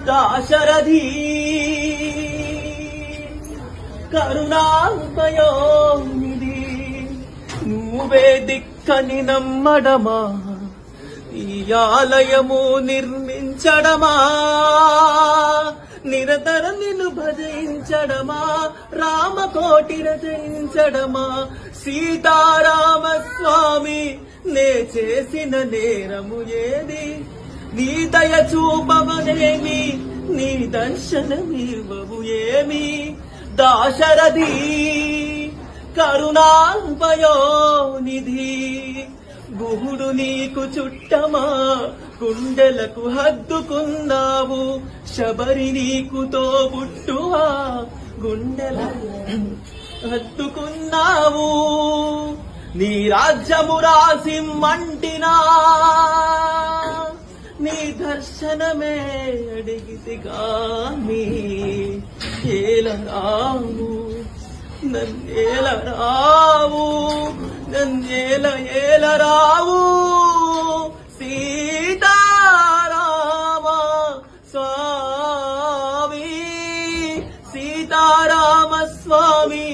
దాశరథి కరుణాపయోనిధి నువ్వే దిక్కని నమ్మడమా ఈ ఆలయము నిర్మించడమా నిరంతరం నిన్ను భజించడమా రామకోటి రచయించడమా సీతారామస్వామి నే చేసిన నేరము ఏది నీ దయ చూపవనేమి నీ దర్శనమివ్వవు ఏమి దాశరథి కరుణాపయోనిధి గుహుడు నీకు చుట్టమా గుండెలకు హద్దుకున్నావు శబరి నీకు తోబుట్టువా గుండెల హద్దుకున్నావు నీ రాజ్యము రాసిమ్మంటినా నీ దర్శనమే అడిగితిగా నీ ఏలరావు నన్నేలరావు ఏలరావు సీతారామ స్వామి సీతారామ స్వామి